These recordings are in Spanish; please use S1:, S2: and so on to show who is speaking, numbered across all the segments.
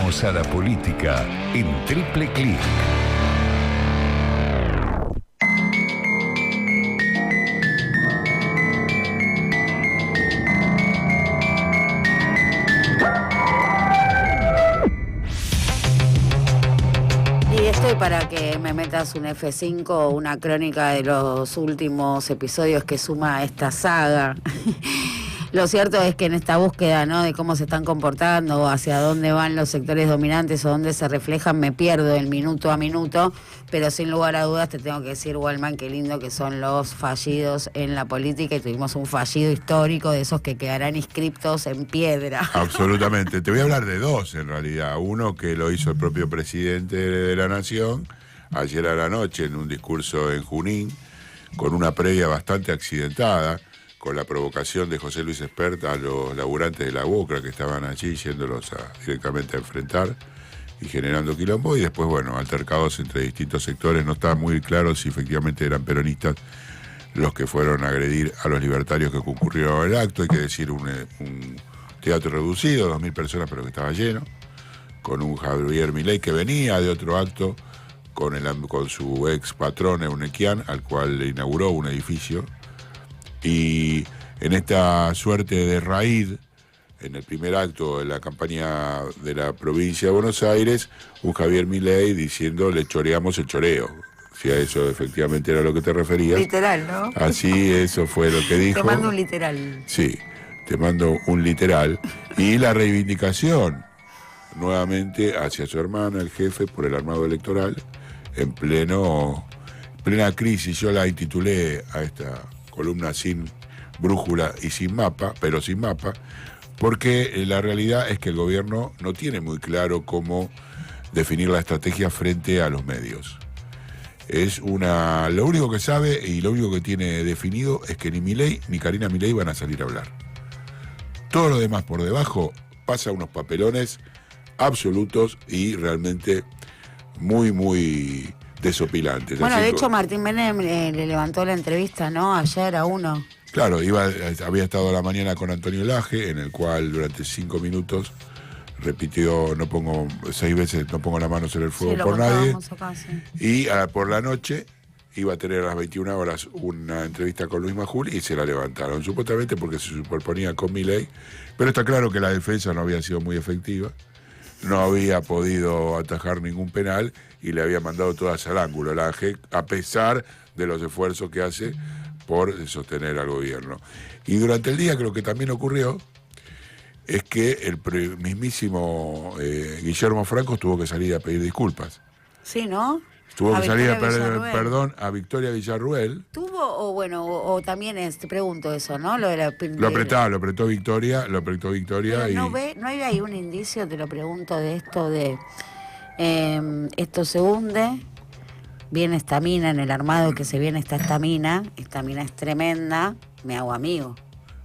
S1: Vamos a la política en Triple Clic.
S2: Y estoy para que me metas un F5, una crónica de los últimos episodios que suma esta saga. Lo cierto es que en esta búsqueda, ¿no?, de cómo se están comportando, hacia dónde van los sectores dominantes o dónde se reflejan, me pierdo el minuto a minuto, pero sin lugar a dudas te tengo que decir, Wellman, qué lindo que son los fallidos en la política, y tuvimos un fallido histórico de esos que quedarán inscriptos en piedra.
S3: Absolutamente. Te voy a hablar de dos, en realidad. Uno que lo hizo el propio presidente de la Nación ayer a la noche en un discurso en Junín, con una previa bastante accidentada, con la provocación de José Luis Espert a los laburantes de la UCRA que estaban allí yéndolos directamente a enfrentar y generando quilombo, y después, bueno, altercados entre distintos sectores. No está muy claro si efectivamente eran peronistas los que fueron a agredir a los libertarios que concurrieron al acto. Hay que decir, un teatro reducido, 2.000 personas, pero que estaba lleno, con un Javier Milei que venía de otro acto con su ex patrón Eunequian, al cual le inauguró un edificio. Y en esta suerte de raíz, en el primer acto de la campaña de la provincia de Buenos Aires, un Javier Milei diciendo: le choreamos el choreo. Si a eso efectivamente era lo que te referías.
S2: Literal, ¿no?
S3: Así, eso fue lo que dijo.
S2: Te mando un literal.
S3: Sí, te mando un literal. Y la reivindicación nuevamente hacia su hermana, el jefe, por el armado electoral, en plena crisis. Yo la intitulé a esta columna sin brújula y sin mapa, pero sin mapa, porque la realidad es que el gobierno no tiene muy claro cómo definir la estrategia frente a los medios. Lo único que sabe y lo único que tiene definido es que ni Milei ni Karina Milei van a salir a hablar. Todo lo demás por debajo pasa unos papelones absolutos y realmente muy, muy desopilantes.
S2: Bueno,
S3: así
S2: de hecho Martín Menem le levantó la entrevista, ¿no?, ayer a uno.
S3: Claro, había estado a la mañana con Antonio Laje, en el cual durante 5 minutos repitió: 6 veces, no pongo la mano sobre el fuego por nadie.
S2: Acá, sí.
S3: Y por la noche iba a tener a las 21 horas una entrevista con Luis Majul y se la levantaron, supuestamente porque se superponía con Milei, pero está claro que la defensa no había sido muy efectiva, no había podido atajar ningún penal y le había mandado todas al ángulo Laje, a pesar de los esfuerzos que hace por sostener al gobierno. Y durante el día, creo que también ocurrió, es que el mismísimo Guillermo Franco tuvo que salir a pedir disculpas.
S2: Sí, ¿no?
S3: Tuvo que salir a pedir perdón a Victoria Villarruel.
S2: ¿Tuvo o también te pregunto eso, ¿no? Lo
S3: apretó Victoria.
S2: Pero
S3: y...
S2: ¿no hay ahí un indicio, te lo pregunto, de esto de esto se hunde, viene esta mina en el armado que se viene esta mina es tremenda, me hago amigo?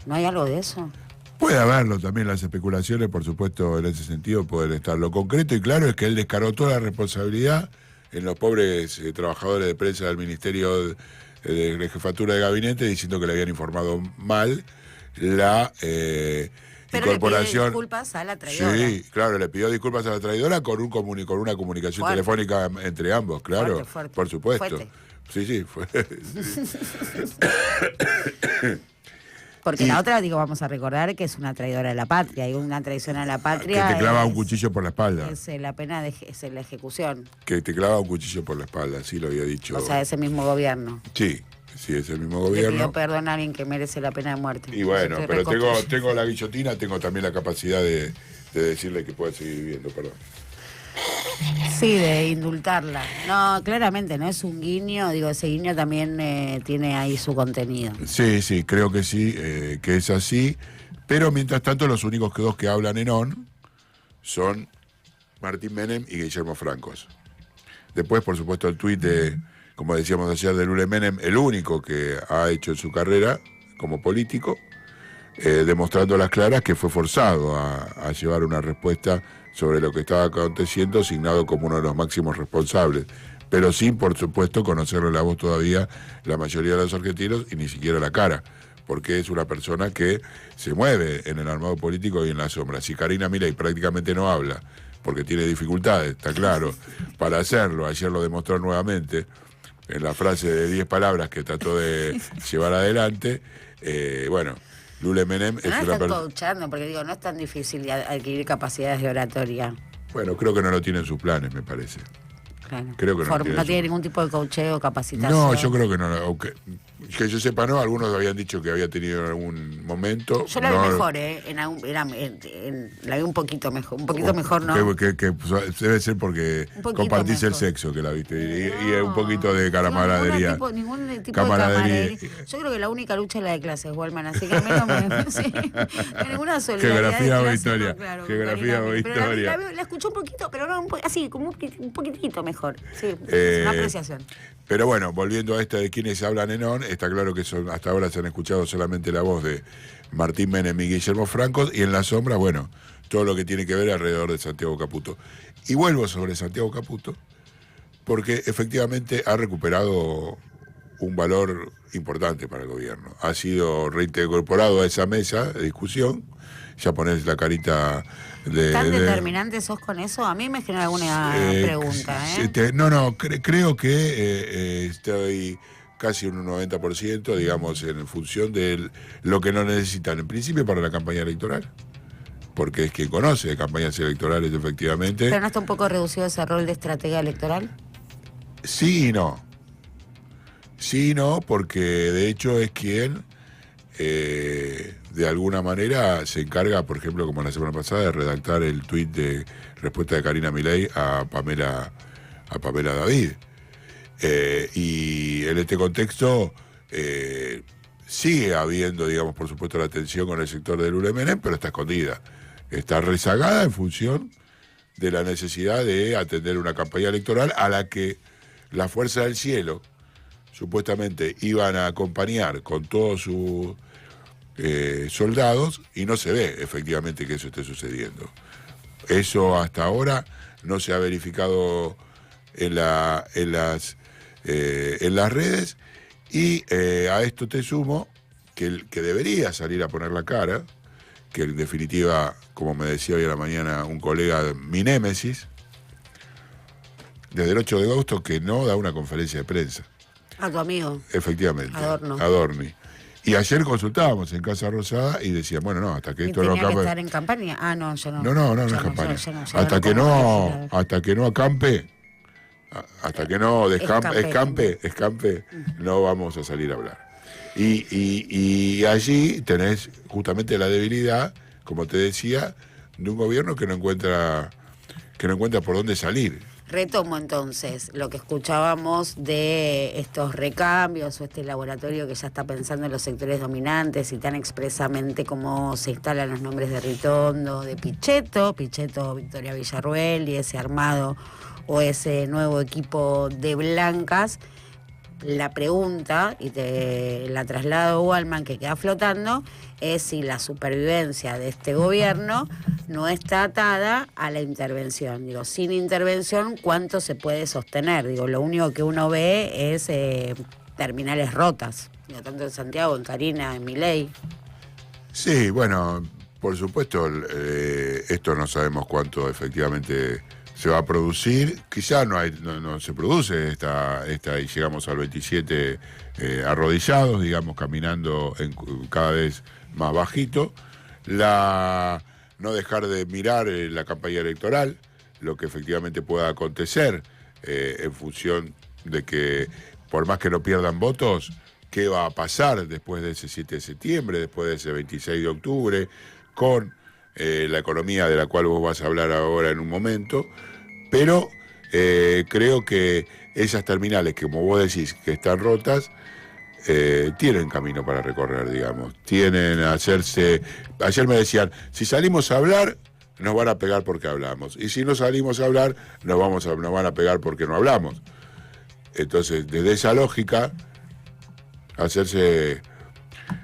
S2: ¿No hay algo de eso?
S3: Puede haberlo también, las especulaciones, por supuesto, en ese sentido pueden estar. Lo concreto y claro es que él descargó toda la responsabilidad en los pobres trabajadores de prensa del Ministerio de Jefatura de Gabinete, diciendo que le habían informado mal la
S2: pero
S3: incorporación.
S2: le pidió disculpas a la traidora.
S3: Sí, claro, le pidió disculpas a la traidora con una comunicación telefónica entre ambos, claro,
S2: fuerte.
S3: Por supuesto.
S2: Fuerte.
S3: Sí, fue.
S2: Porque la otra, vamos a recordar que es una traidora de la patria, y una traición a la patria.
S3: Que te clava un cuchillo por la espalda.
S2: Es la pena, es la ejecución.
S3: Que te clava un cuchillo por la espalda, así lo había dicho.
S2: O sea, ese mismo gobierno.
S3: Sí, es el mismo gobierno.
S2: Le pidió perdón a alguien que merece la pena de muerte.
S3: Y bueno, pero tengo la guillotina, tengo también la capacidad de decirle que puede seguir viviendo, perdón.
S2: Sí, de indultarla. No, claramente no es un guiño, ese guiño también tiene ahí su contenido.
S3: Sí, creo que sí, que es así, pero mientras tanto los únicos dos que hablan en on son Martín Menem y Guillermo Francos. Después, por supuesto, el tuit de, como decíamos ayer, de Lule Menem, el único que ha hecho en su carrera como político, demostrando a las claras que fue forzado a llevar una respuesta sobre lo que estaba aconteciendo, asignado como uno de los máximos responsables, pero sin, por supuesto, conocerle la voz todavía la mayoría de los argentinos y ni siquiera la cara, porque es una persona que se mueve en el armado político y en la sombra. Si Karina Milei prácticamente no habla, porque tiene dificultades, está claro, para hacerlo. Ayer lo demostró nuevamente en la frase de 10 palabras que trató de llevar adelante. Bueno, Lule Menem es
S2: una persona...
S3: persona...
S2: coachando, porque digo, no es tan difícil adquirir capacidades de oratoria.
S3: Bueno, creo que no lo tiene en sus planes, me parece.
S2: Claro.
S3: Creo que
S2: no tiene ningún tipo de coacheo, capacitación.
S3: No, yo creo que no. Aunque que yo sepa, no. Algunos habían dicho que había tenido en algún momento.
S2: Yo la vi mejor, la vi un poquito mejor. Un poquito mejor, ¿no?
S3: Que debe ser porque compartís mejor el sexo que la viste. Y un poquito de camaradería.
S2: Ningún tipo de camaradería. Yo creo que la única lucha es la de clases, Walman. Así que a mí no me... Sí, ninguna solidaridad.
S3: Geografía o historia. No, claro, geografía o historia.
S2: La escuché un poquito, pero no así, como un poquitito mejor. Sí, es una apreciación.
S3: Pero bueno, volviendo a esta de quienes hablan en ON, está claro que hasta ahora se han escuchado solamente la voz de Martín Menem y Guillermo Franco, y en la sombra, bueno, todo lo que tiene que ver alrededor de Santiago Caputo. Y vuelvo sobre Santiago Caputo, porque efectivamente ha recuperado un valor importante para el gobierno. Ha sido reincorporado a esa mesa de discusión. Ya ponés la carita de...
S2: ¿Tan determinante sos con eso? A mí me genera alguna pregunta.
S3: Creo que estoy casi un 90%, digamos, en función de lo que no necesitan, en principio, para la campaña electoral. Porque es quien conoce de campañas electorales, efectivamente.
S2: ¿Pero no está un poco reducido ese rol de estratega electoral?
S3: Sí y no. Sí y no, porque de hecho es quien... de alguna manera se encarga, por ejemplo, como la semana pasada, de redactar el tuit de respuesta de Karina Milei a Pamela David. Y en este contexto sigue habiendo, digamos, por supuesto, la tensión con el sector de Lule Menem, pero está escondida. Está rezagada en función de la necesidad de atender una campaña electoral a la que la Fuerza del Cielo supuestamente iban a acompañar con todos sus soldados, y no se ve efectivamente que eso esté sucediendo. Eso hasta ahora no se ha verificado en las redes, y a esto te sumo que debería salir a poner la cara, que en definitiva, como me decía hoy a la mañana un colega, mi némesis, desde el 8 de agosto, que no da una conferencia de prensa.
S2: A tu amigo.
S3: Efectivamente. Adorni. Y ayer consultábamos en Casa Rosada y decían, bueno, no, hasta que esto no
S2: acampe. ¿Tenía que estar en campaña? Ah, no, yo no.
S3: No es campaña. Hasta que no acampe, hasta que no escampe, no vamos a salir a hablar. Y allí tenés justamente la debilidad, como te decía, de un gobierno que no encuentra por dónde salir.
S2: Retomo entonces lo que escuchábamos de estos recambios o este laboratorio que ya está pensando en los sectores dominantes y tan expresamente como se instalan los nombres de Ritondo, de Pichetto, Victoria Villarruel y ese armado o ese nuevo equipo de blancas. La pregunta, y te la traslado a Walman, que queda flotando, es si la supervivencia de este gobierno no está atada a la intervención. Digo, sin intervención, ¿cuánto se puede sostener? Digo, lo único que uno ve es terminales rotas. Digo, tanto en Santiago, en Karina, en Milei.
S3: Sí, bueno, por supuesto, esto no sabemos cuánto efectivamente se va a producir. Quizá no se produce esta y llegamos al 27 arrodillados, digamos, caminando cada vez más bajito. No dejar de mirar la campaña electoral, lo que efectivamente pueda acontecer en función de que, por más que no pierdan votos, qué va a pasar después de ese 7 de septiembre, después de ese 26 de octubre, con la economía de la cual vos vas a hablar ahora en un momento. Pero creo que esas terminales, que como vos decís, que están rotas, tienen camino para recorrer, digamos. Tienen a hacerse... Ayer me decían, si salimos a hablar, nos van a pegar porque hablamos. Y si no salimos a hablar, nos van a pegar porque no hablamos. Entonces, desde esa lógica,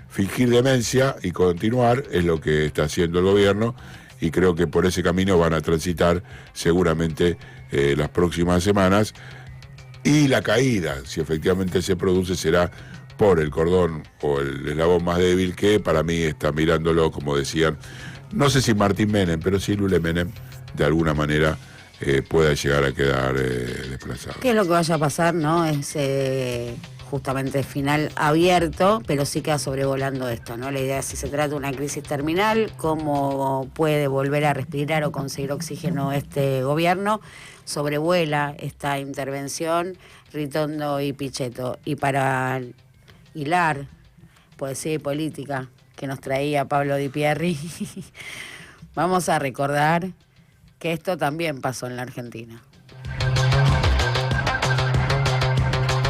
S3: fingir demencia y continuar es lo que está haciendo el gobierno, y creo que por ese camino van a transitar seguramente las próximas semanas, y la caída, si efectivamente se produce, será por el cordón o el eslabón más débil, que para mí está mirándolo, como decían, no sé si Martín Menem, pero sí Lule Menem, de alguna manera pueda llegar a quedar desplazado.
S2: ¿Qué es lo que vaya a pasar, no? Es justamente final abierto, pero sí queda sobrevolando esto, ¿no? La idea es si se trata de una crisis terminal, cómo puede volver a respirar o conseguir oxígeno este gobierno. Sobrevuela esta intervención Ritondo y Pichetto. Y para hilar poesía y política que nos traía Pablo Di Pierri, vamos a recordar que esto también pasó en la Argentina.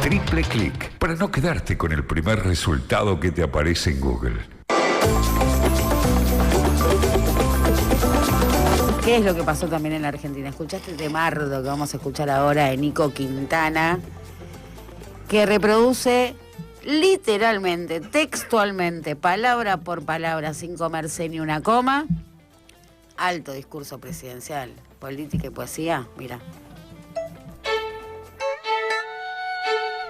S1: Triple Click, para no quedarte con el primer resultado que te aparece en Google.
S2: ¿Qué es lo que pasó también en la Argentina? Escuchaste el temardo que vamos a escuchar ahora de Nico Quintana, que reproduce literalmente, textualmente, palabra por palabra, sin comerse ni una coma, alto discurso presidencial, política y poesía. Mira.